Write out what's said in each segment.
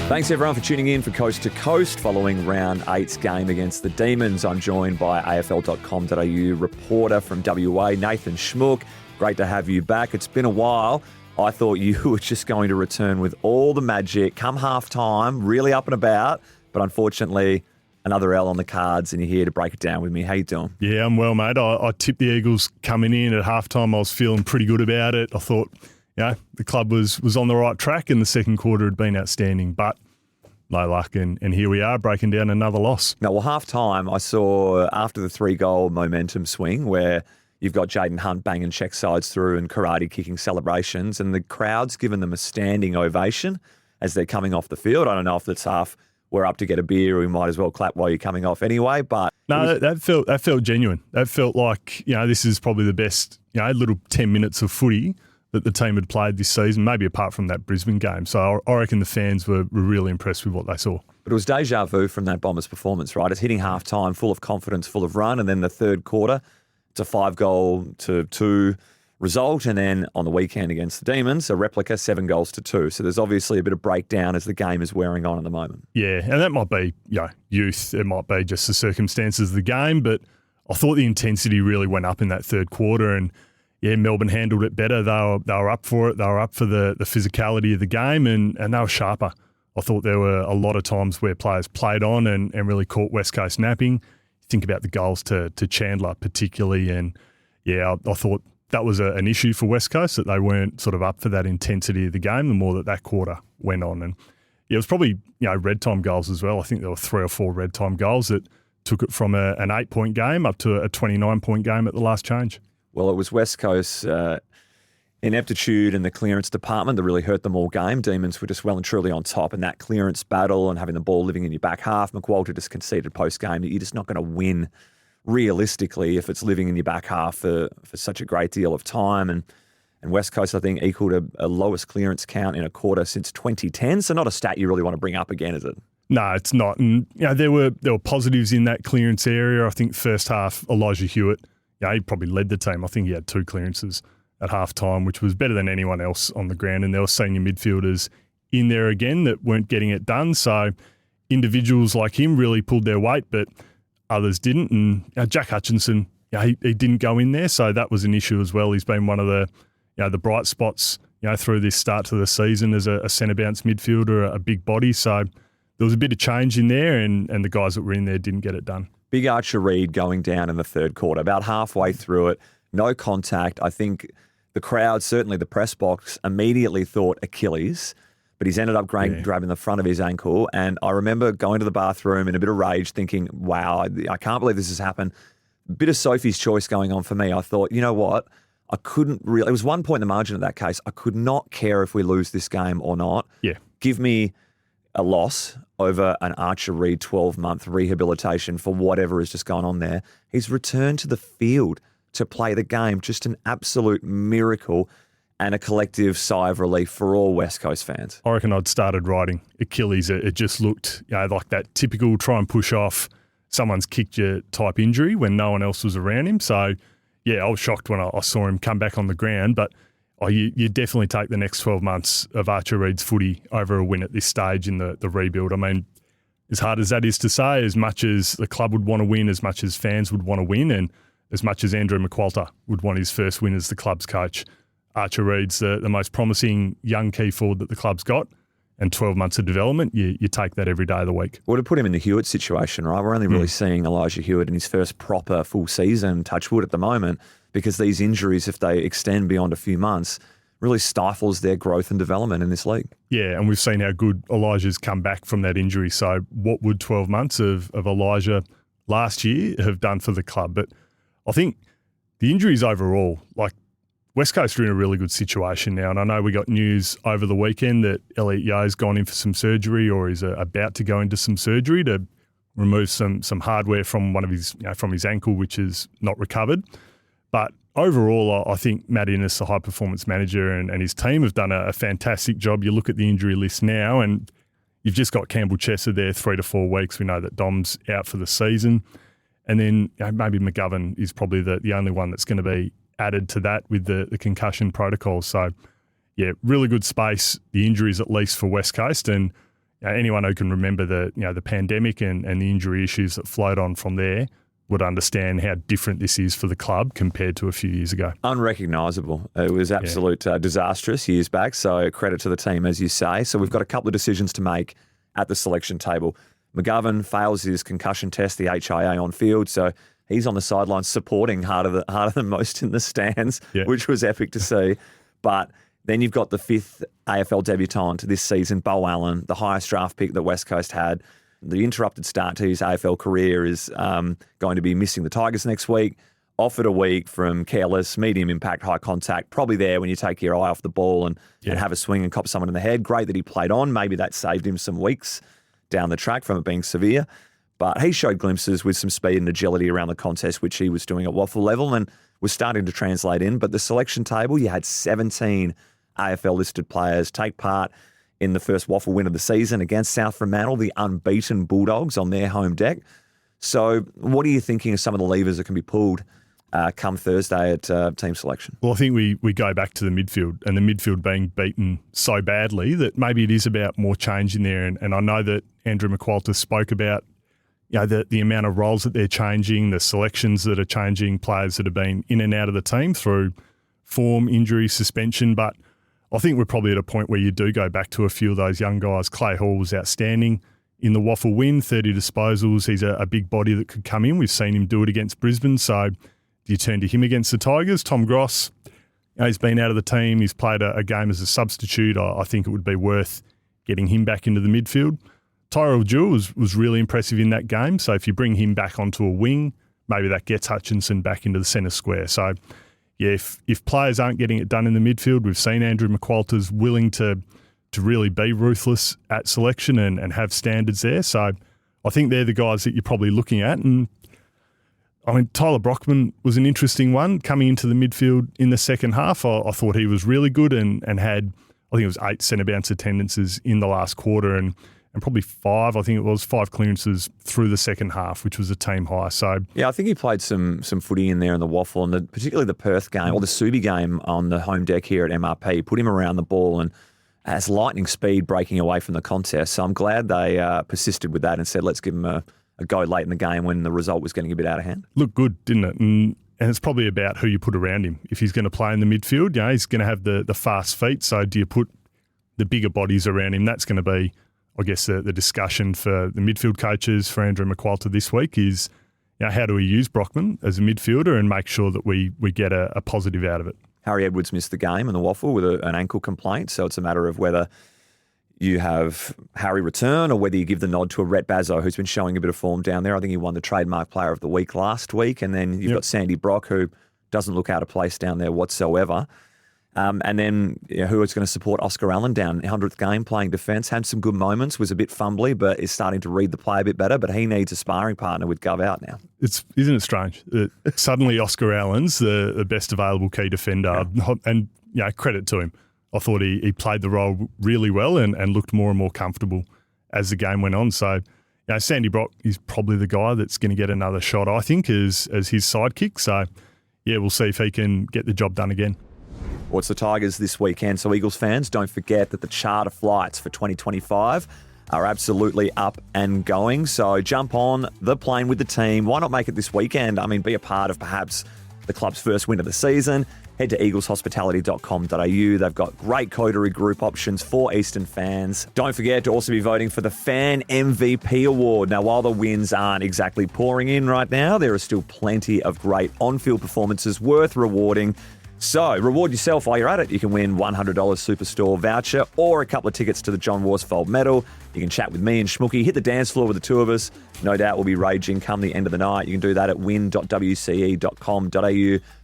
Thanks everyone for tuning in for Coast to Coast following round 8's game against the Demons. I'm joined by afl.com.au reporter from WA, Nathan Schmook. Great to have you back. It's been a while. I thought you were just going to return with all the magic, come half-time, really up and about, but unfortunately another L on the cards and you're here to break it down with me. How you doing? Yeah, I'm well, mate. I tipped the Eagles coming in at halftime. I was feeling pretty good about it. I thought, the club was on the right track and the second quarter had been outstanding, but no luck. And here we are breaking down another loss. No, well, half-time I saw after the 3-goal momentum swing where you've got Jaden Hunt banging check sides through and karate kicking celebrations and the crowd's given them a standing ovation as they're coming off the field. I don't know if it's half we're up to get a beer or we might as well clap while you're coming off anyway. But no, that felt genuine. That felt like, this is probably the best, little 10 minutes of footy that the team had played this season, maybe apart from that Brisbane game. So I reckon the fans were really impressed with what they saw. But it was deja vu from that Bombers performance, right? It's hitting half-time, full of confidence, full of run, and then the third quarter, it's a 5-2 result, and then on the weekend against the Demons, a replica, 7-2. So there's obviously a bit of breakdown as the game is wearing on at the moment. Yeah, and that might be youth. It might be just the circumstances of the game, but I thought the intensity really went up in that third quarter, and Melbourne handled it better. They were up for it. They were up for the physicality of the game, and they were sharper. I thought there were a lot of times where players played on and really caught West Coast napping. Think about the goals to Chandler particularly, and I thought that was an issue for West Coast, that they weren't sort of up for that intensity of the game the more that quarter went on. And it was probably red time goals as well. I think there were 3 or 4 red time goals that took it from an 8-point game up to a 29-point game at the last change. Well, it was West Coast's ineptitude in the clearance department that really hurt them all game. Demons were just well and truly on top, and that clearance battle and having the ball living in your back half. McWalter just conceded post-game that you're just not going to win realistically if it's living in your back half for such a great deal of time. And West Coast, I think, equaled a lowest clearance count in a quarter since 2010. So not a stat you really want to bring up again, is it? No, it's not. And there were positives in that clearance area. I think first half, Elijah Hewitt, he probably led the team. I think he had 2 clearances at half-time, which was better than anyone else on the ground. And there were senior midfielders in there again that weren't getting it done. So individuals like him really pulled their weight, but others didn't. And Jack Hutchinson, he didn't go in there. So that was an issue as well. He's been one of the bright spots, through this start to the season as a centre bounce midfielder, a big body. So there was a bit of change in there, and the guys that were in there didn't get it done. Big Archer Reid going down in the third quarter, about halfway through it, no contact. I think the crowd, certainly the press box, immediately thought Achilles, but he's ended up grabbing the front of his ankle. And I remember going to the bathroom in a bit of rage thinking, wow, I can't believe this has happened. A bit of Sophie's choice going on for me. I thought, you know what? I couldn't really, it was 1 point in the margin of that case. I could not care if we lose this game or not. Yeah. Give me a loss over an Archer Reid 12-month rehabilitation for whatever has just gone on there. He's returned to the field to play the game. Just an absolute miracle and a collective sigh of relief for all West Coast fans. I reckon I'd started writing Achilles. It just looked like that typical try and push off, someone's kicked you type injury when no one else was around him. So, I was shocked when I saw him come back on the ground, but you definitely take the next 12 months of Archer Reid's footy over a win at this stage in the rebuild. I mean, as hard as that is to say, as much as the club would want to win, as much as fans would want to win, and as much as Andrew McWalter would want his first win as the club's coach, Archer Reid's the most promising young key forward that the club's got, and 12 months of development, you take that every day of the week. Well, to put him in the Hewitt situation, right, we're only really seeing Elijah Hewitt in his first proper full season, touch wood at the moment, because these injuries, if they extend beyond a few months, really stifles their growth and development in this league. Yeah, and we've seen how good Elijah's come back from that injury. So what would 12 months of Elijah last year have done for the club? But I think the injuries overall, West Coast are in a really good situation now. And I know we got news over the weekend that Elliot Yeo's gone in for some surgery, or is about to go into some surgery to remove some hardware from one of his from his ankle, which is not recovered. But overall, I think Matt Innes, the high-performance manager, and his team have done a fantastic job. You look at the injury list now, and you've just got Campbell Chesser there 3 to 4 weeks. We know that Dom's out for the season. And then maybe McGovern is probably the only one that's going to be added to that with the concussion protocol. So, really good space, the injuries at least for West Coast. And anyone who can remember the pandemic and the injury issues that flowed on from there would understand how different this is for the club compared to a few years ago. Unrecognisable. It was absolute disastrous years back, so credit to the team, as you say. So we've got a couple of decisions to make at the selection table. McGovern fails his concussion test, the HIA on field, so he's on the sidelines supporting harder than most in the stands, which was epic to see. But then you've got the 5th AFL debutant this season, Bo Allen, the highest draft pick that West Coast had. The interrupted start to his AFL career is going to be missing the Tigers next week. Offered a week from careless, medium impact, high contact, probably there when you take your eye off the ball and have a swing and cop someone in the head. Great that he played on. Maybe that saved him some weeks down the track from it being severe. But he showed glimpses with some speed and agility around the contest, which he was doing at waffle level and was starting to translate in. But the selection table, you had 17 AFL-listed players take part in the first waffle win of the season against South Fremantle, the unbeaten Bulldogs on their home deck. So what are you thinking of some of the levers that can be pulled come Thursday at team selection? Well, I think we go back to the midfield, and the midfield being beaten so badly that maybe it is about more change in there. And I know that Andrew McQualter spoke about the amount of roles that they're changing, the selections that are changing, players that have been in and out of the team through form, injury, suspension. But I think we're probably at a point where you do go back to a few of those young guys. Clay Hall was outstanding in the waffle win, 30 disposals. He's a big body that could come in. We've seen him do it against Brisbane. So do you turn to him against the Tigers? Tom Gross, he's been out of the team. He's played a game as a substitute. I think it would be worth getting him back into the midfield. Tyrell Jewell was really impressive in that game. So if you bring him back onto a wing, maybe that gets Hutchinson back into the centre square. So yeah, if players aren't getting it done in the midfield, we've seen Andrew McQualter's willing to really be ruthless at selection and have standards there. So I think they're the guys that you're probably looking at. And I mean, Tyler Brockman was an interesting one coming into the midfield in the second half. I thought he was really good and had, I think it was 8 centre bounce attendances in the last quarter and probably 5 clearances through the second half, which was a team high. So yeah, I think he played some footy in there in the waffle, and particularly the Perth game or the Subi game on the home deck here at MRP, put him around the ball and has lightning speed breaking away from the contest. So I'm glad they persisted with that and said, let's give him a go late in the game when the result was getting a bit out of hand. Looked good, didn't it? And it's probably about who you put around him. If he's going to play in the midfield, he's going to have the fast feet. So do you put the bigger bodies around him? That's going to be, I guess, the discussion for the midfield coaches, for Andrew McQualter this week is, how do we use Brockman as a midfielder and make sure that we get a positive out of it? Harry Edwards missed the game in the waffle with an ankle complaint, so it's a matter of whether you have Harry return or whether you give the nod to a Rhett Bazzo, who's been showing a bit of form down there. I think he won the trademark player of the week last week, and then you've got Sandy Brock, who doesn't look out of place down there whatsoever. And then who is going to support Oscar Allen down 100th game playing defence, had some good moments, was a bit fumbly, but is starting to read the play a bit better. But he needs a sparring partner with Gov out now. Isn't it strange? Suddenly Oscar Allen's the best available key defender. Yeah. And credit to him. I thought he played the role really well and looked more and more comfortable as the game went on. So Sandy Brock is probably the guy that's going to get another shot, I think, as his sidekick. So we'll see if he can get the job done again. Well, it's the Tigers this weekend, so Eagles fans, don't forget that the charter flights for 2025 are absolutely up and going. So jump on the plane with the team. Why not make it this weekend? I mean, be a part of perhaps the club's first win of the season. Head to eagleshospitality.com.au. They've got great coterie group options for Eastern fans. Don't forget to also be voting for the Fan MVP Award. Now, while the wins aren't exactly pouring in right now, there are still plenty of great on-field performances worth rewarding. So, reward yourself while you're at it. You can win $100 Superstore voucher or a couple of tickets to the John Worsfold medal. You can chat with me and Schmooky, hit the dance floor with the two of us. No doubt we'll be raging come the end of the night. You can do that at win.wce.com.au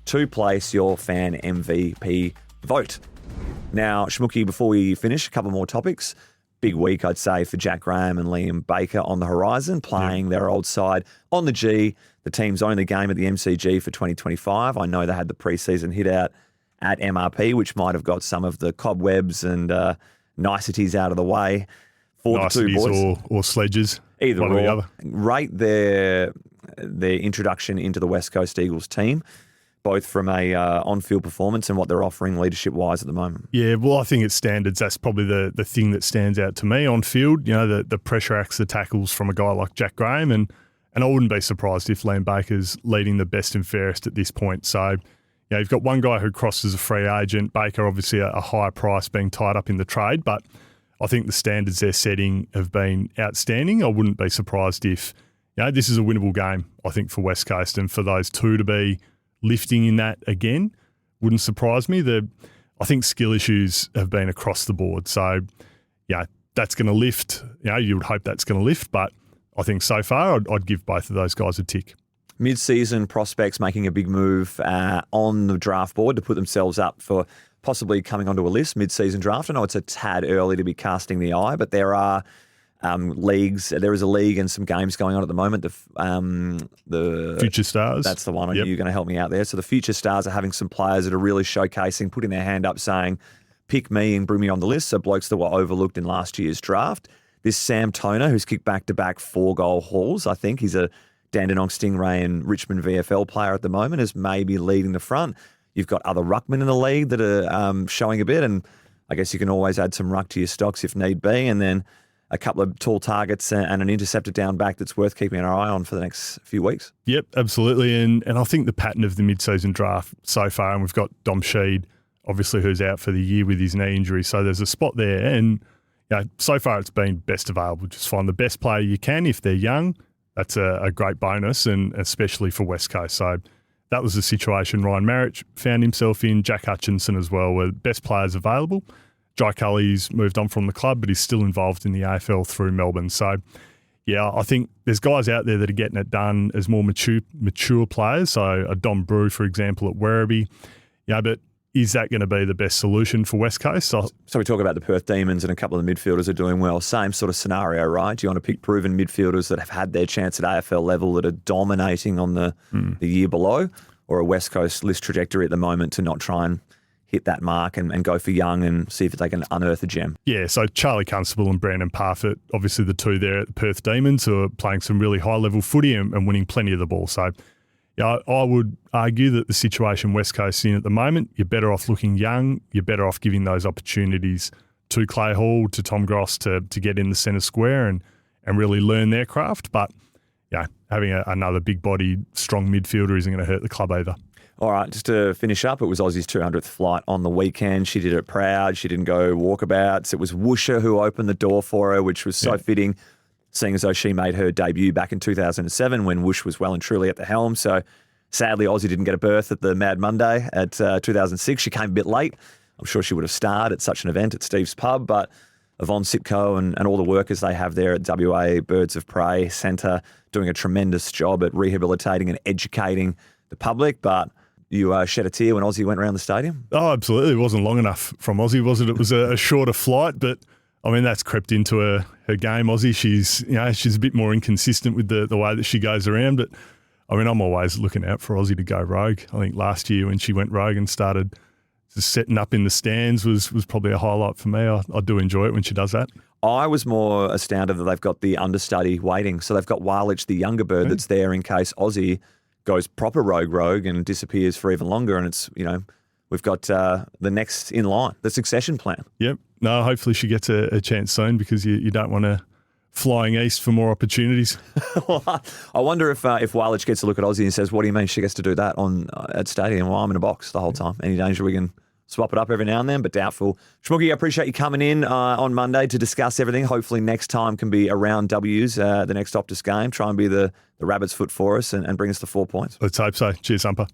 to place your Fan MVP vote. Now, Schmooky, before we finish, a couple more topics. Big week, I'd say, for Jack Graham and Liam Baker on the horizon, playing their old side on the G, the team's only game at the MCG for 2025. I know they had the preseason hit out at MRP, which might have got some of the cobwebs and niceties out of the way for niceties the two boys. Or sledges. Either one or. or the other. Rate their introduction into the West Coast Eagles team. both from a on-field performance and what they're offering leadership-wise at the moment. Yeah, well, I think it's standards. That's probably the thing that stands out to me on field. You know, the pressure acts, the tackles from a guy like Jack Graham, and I wouldn't be surprised if Liam Baker's leading the best and fairest at this point. So, you know, you've got one guy who crosses a free agent. Baker, obviously a higher price being tied up in the trade, but I think the standards they're setting have been outstanding. I wouldn't be surprised if, you know, this is a winnable game, I think, for West Coast, and for those two to be lifting in that again wouldn't surprise me. I think skill issues have been across the board. So, yeah, that's going to lift. You know, you would hope that's going to lift, but I think so far I'd give both of those guys a tick. Mid-season prospects making a big move on the draft board to put themselves up for possibly coming onto a list, mid-season draft. I know it's a tad early to be casting the eye, but there are leagues. There is a league and some games going on at the moment. The Future Stars. That's the one. I knew you were going to help me out there. So the Future Stars are having some players that are really showcasing, putting their hand up saying, pick me and bring me on the list. So blokes that were overlooked in last year's draft. This Sam Toner, who's kicked back-to-back 4-goal hauls, I think he's a Dandenong Stingray and Richmond VFL player at the moment, is maybe leading the front. You've got other ruckmen in the league that are showing a bit, and I guess you can always add some ruck to your stocks if need be, and then a couple of tall targets and an interceptor down back that's worth keeping an eye on for the next few weeks. Yep, absolutely, and I think the pattern of the mid-season draft so far, and we've got Dom Sheed, obviously, who's out for the year with his knee injury, so there's a spot there, and so far it's been best available. Just find the best player you can if they're young. That's a great bonus, and especially for West Coast. So that was the situation Ryan Marich found himself in. Jack Hutchinson as well were best players available. Jai Cully's moved on from the club, but he's still involved in the AFL through Melbourne. So, yeah, I think there's guys out there that are getting it done as more mature players. So a Dom Brew, for example, at Werribee. Yeah, but is that going to be the best solution for West Coast? So we talk about the Perth Demons and a couple of the midfielders are doing well. Same sort of scenario, right? Do you want to pick proven midfielders that have had their chance at AFL level that are dominating on the year below, or a West Coast list trajectory at the moment to not try and hit that mark and go for young and see if they can unearth a gem? Yeah, so Charlie Constable and Brandon Parfitt, obviously the two there at the Perth Demons, who are playing some really high-level footy and winning plenty of the ball. So yeah, I would argue that the situation West Coast's in at the moment, you're better off looking young, you're better off giving those opportunities to Clay Hall, to Tom Gross to get in the centre square and really learn their craft. But yeah, having another big-bodied, strong midfielder isn't going to hurt the club either. All right, just to finish up, it was Aussie's 200th flight on the weekend. She did it proud. She didn't go walkabouts. It was Woosha who opened the door for her, which was so fitting, seeing as though she made her debut back in 2007 when Woosh was well and truly at the helm. So sadly, Aussie didn't get a berth at the Mad Monday at 2006. She came a bit late. I'm sure she would have starred at such an event at Steve's Pub, but Yvonne Sitko and all the workers they have there at WA Birds of Prey Centre doing a tremendous job at rehabilitating and educating the public. But you shed a tear when Aussie went around the stadium? Oh, absolutely. It wasn't long enough from Aussie, was it? It was a shorter flight, but I mean, that's crept into her game, Aussie. She's a bit more inconsistent with the way that she goes around, but I mean, I'm always looking out for Aussie to go rogue. I think last year when she went rogue and started just setting up in the stands was probably a highlight for me. I do enjoy it when she does that. I was more astounded that they've got the understudy waiting. So they've got Walich, the younger bird, that's there in case Aussie goes proper rogue and disappears for even longer. And it's, we've got the next in line, the succession plan. Yep. No, hopefully she gets a chance soon because you don't want to flying east for more opportunities. Well, I wonder if Walich gets a look at Aussie and says, what do you mean she gets to do that at stadium? Well, I'm in a box the whole time. Any danger we can swap it up every now and then, but doubtful. Schmooky, I appreciate you coming in on Monday to discuss everything. Hopefully next time can be around W's, the next Optus game. Try and be the rabbit's foot for us and bring us the 4 points. Let's hope so. Cheers, Umper.